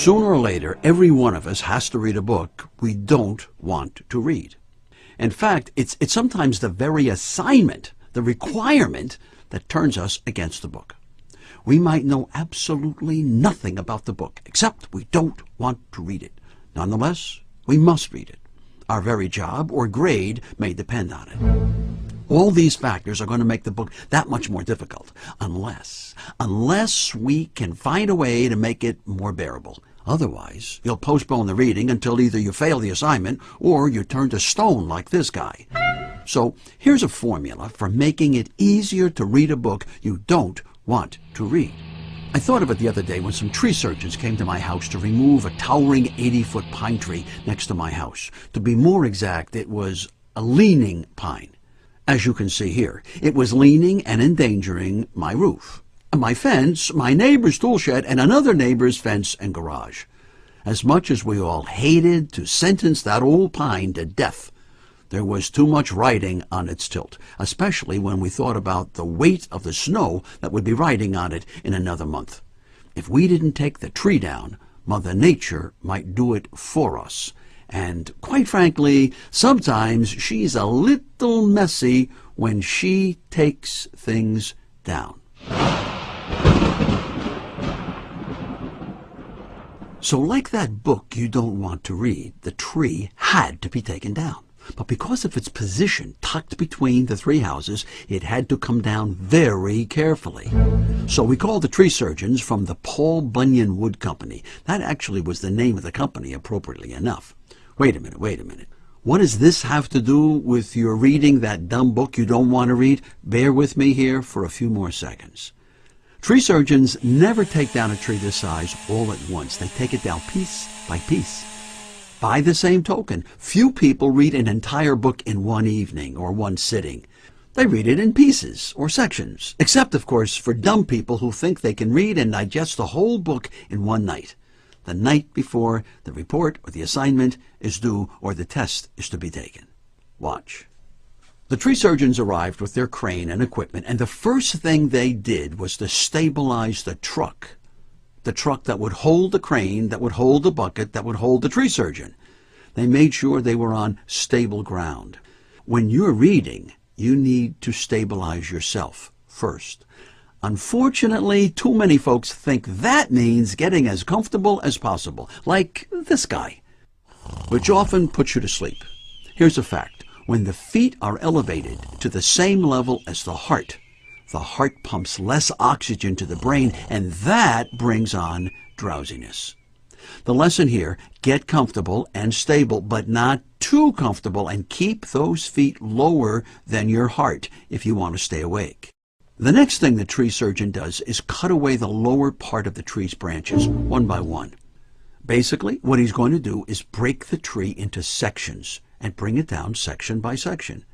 Sooner or later, every one of us has to read a book we don't want to read. In fact, it's sometimes the very assignment, the requirement, that turns us against the book. We might know absolutely nothing about the book, except we don't want to read it. Nonetheless, we must read it. Our very job or grade may depend on it. All these factors are going to make the book that much more difficult, unless we can find a way to make it more bearable. Otherwise, you'll postpone the reading until either you fail the assignment or you turn to stone like this guy. So here's a formula for making it easier to read a book you don't want to read. I thought of it the other day when some tree surgeons came to my house to remove a towering 80-foot pine tree next to my house. To be more exact, it was a leaning pine. As you can see here, it was leaning and endangering my roof, my fence, my neighbor's tool shed, and another neighbor's fence and garage. As much as we all hated to sentence that old pine to death, there was too much riding on its tilt, especially when we thought about the weight of the snow that would be riding on it in another month. If we didn't take the tree down, Mother Nature might do it for us. And quite frankly, sometimes she's a little messy when she takes things down. So like that book you don't want to read, the tree had to be taken down. But because of its position tucked between the three houses, it had to come down very carefully. So we called the tree surgeons from the Paul Bunyan Wood Company. That actually was the name of the company, appropriately enough. Wait a minute. What does this have to do with your reading that dumb book you don't want to read? Bear with me here for a few more seconds. Tree surgeons never take down a tree this size all at once. They take it down piece by piece. By the same token, few people read an entire book in one evening or one sitting. They read it in pieces or sections, except, of course, for dumb people who think they can read and digest the whole book in one night, the night before the report or the assignment is due or the test is to be taken. Watch. The tree surgeons arrived with their crane and equipment, and the first thing they did was to stabilize the truck that would hold the crane, that would hold the bucket, that would hold the tree surgeon. They made sure they were on stable ground. When you're reading, you need to stabilize yourself first. Unfortunately, too many folks think that means getting as comfortable as possible, like this guy, which often puts you to sleep. Here's a fact. When the feet are elevated to the same level as the heart pumps less oxygen to the brain, and that brings on drowsiness. The lesson here, get comfortable and stable, but not too comfortable, and keep those feet lower than your heart if you want to stay awake. The next thing the tree surgeon does is cut away the lower part of the tree's branches one by one. Basically, what he's going to do is break the tree into sections and bring it down section by section.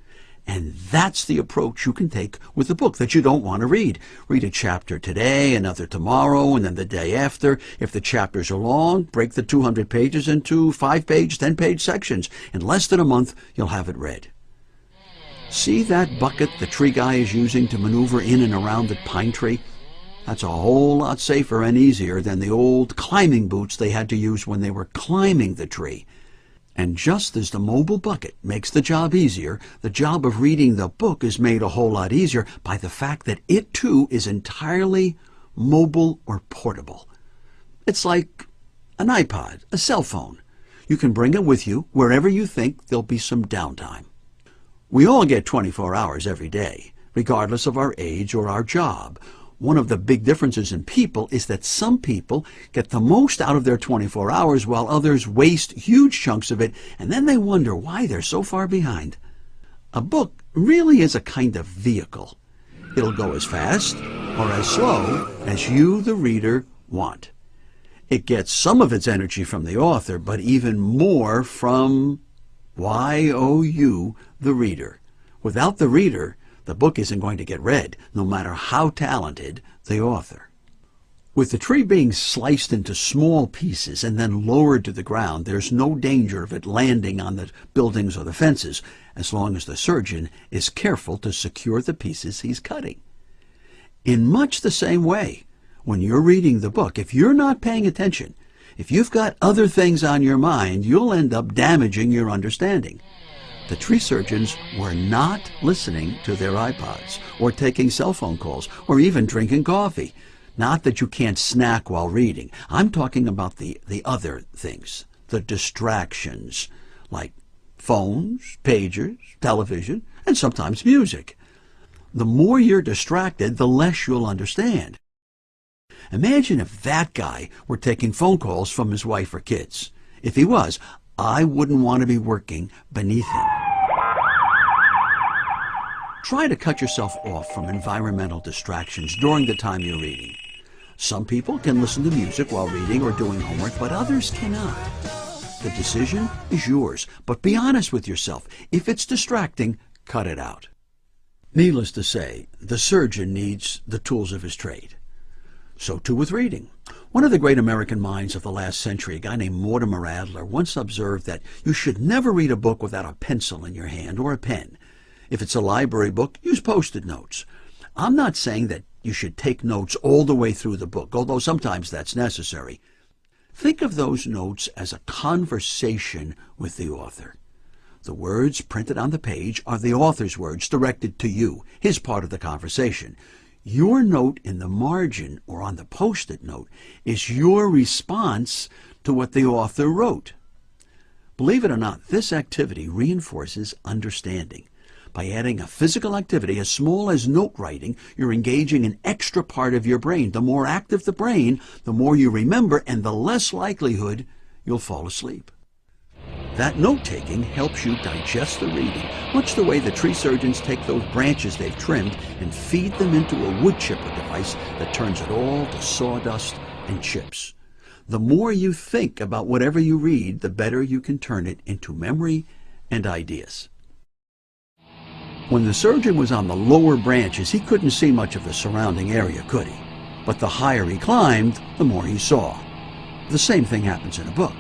And that's the approach you can take with a book that you don't want to read. Read a chapter today, another tomorrow, and then the day after. If the chapters are long, break the 200 pages into 5-page, 10-page sections. In less than a month, you'll have it read. See that bucket the tree guy is using to maneuver in and around the pine tree? That's a whole lot safer and easier than the old climbing boots they had to use when they were climbing the tree. And just as the mobile bucket makes the job easier, the job of reading the book is made a whole lot easier by the fact that it too is entirely mobile or portable. It's like an iPod, a cell phone. You can bring it with you wherever you think there'll be some downtime. We all get 24 hours every day, regardless of our age or our job. One of the big differences in people is that some people get the most out of their 24 hours while others waste huge chunks of it, and then they wonder why they're so far behind. A book really is a kind of vehicle. It'll go as fast or as slow as you, the reader, want. It gets some of its energy from the author, but even more from you, the reader. Without the reader, the book isn't going to get read, no matter how talented the author. With the tree being sliced into small pieces and then lowered to the ground, there's no danger of it landing on the buildings or the fences, as long as the surgeon is careful to secure the pieces he's cutting. In much the same way, when you're reading the book, if you're not paying attention, If you've got other things on your mind, you'll end up damaging your understanding. The tree surgeons were not listening to their iPods or taking cell phone calls or even drinking coffee. Not that you can't snack while reading. I'm talking about the other things, the distractions, like phones, pagers, television, and sometimes music. The more you're distracted, the less you'll understand. Imagine if that guy were taking phone calls from his wife or kids. If he was, I wouldn't want to be working beneath him. Try to cut yourself off from environmental distractions during the time you're reading. Some people can listen to music while reading or doing homework, but others cannot. The decision is yours, but be honest with yourself. If it's distracting, cut it out. Needless to say, the surgeon needs the tools of his trade. So too with reading. One of the great American minds of the last century, a guy named Mortimer Adler, once observed that you should never read a book without a pencil in your hand or a pen. If it's a library book, use Post-it notes. I'm not saying that you should take notes all the way through the book, although sometimes that's necessary. Think of those notes as a conversation with the author. The words printed on the page are the author's words directed to you, his part of the conversation. Your note in the margin or on the Post-it note is your response to what the author wrote. Believe it or not, this activity reinforces understanding. By adding a physical activity as small as note writing, you're engaging an extra part of your brain. The more active the brain, the more you remember and the less likelihood you'll fall asleep. That note-taking helps you digest the reading, much the way the tree surgeons take those branches they've trimmed and feed them into a wood chipper device that turns it all to sawdust and chips. The more you think about whatever you read, the better you can turn it into memory and ideas. When the surgeon was on the lower branches, he couldn't see much of the surrounding area, could he? But the higher he climbed, the more he saw. The same thing happens in a book.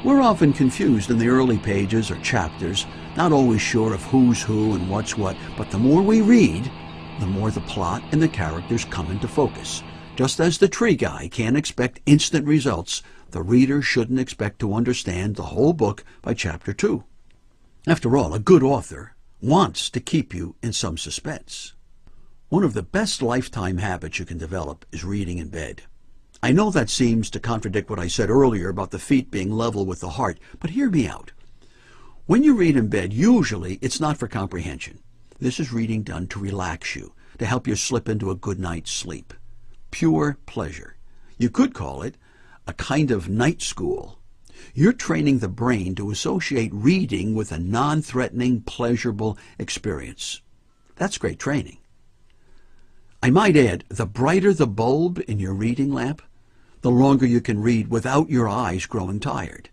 We're often confused in the early pages or chapters, not always sure of who's who and what's what, but the more we read, the more the plot and the characters come into focus. Just as the tree guy can't expect instant results, the reader shouldn't expect to understand the whole book by chapter 2. After all, a good author wants to keep you in some suspense. One of the best lifetime habits you can develop is reading in bed. I know that seems to contradict what I said earlier about the feet being level with the heart, but hear me out. When you read in bed, usually it's not for comprehension. This is reading done to relax you, to help you slip into a good night's sleep. Pure pleasure. You could call it a kind of night school. You're training the brain to associate reading with a non-threatening, pleasurable experience. That's great training. I might add, the brighter the bulb in your reading lamp, the longer you can read without your eyes growing tired.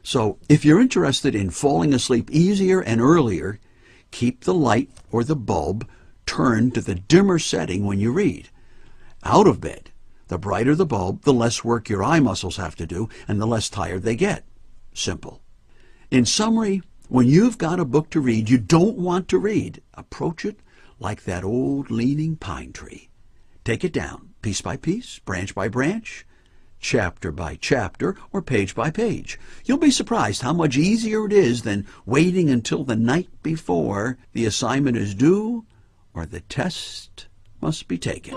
So, if you're interested in falling asleep easier and earlier, keep the light or the bulb turned to the dimmer setting when you read. Out of bed, the brighter the bulb, the less work your eye muscles have to do and the less tired they get. Simple. In summary, when you've got a book to read you don't want to read, approach it like that old leaning pine tree. Take it down, piece by piece, branch by branch, chapter by chapter, or page by page. You'll be surprised how much easier it is than waiting until the night before the assignment is due or the test must be taken.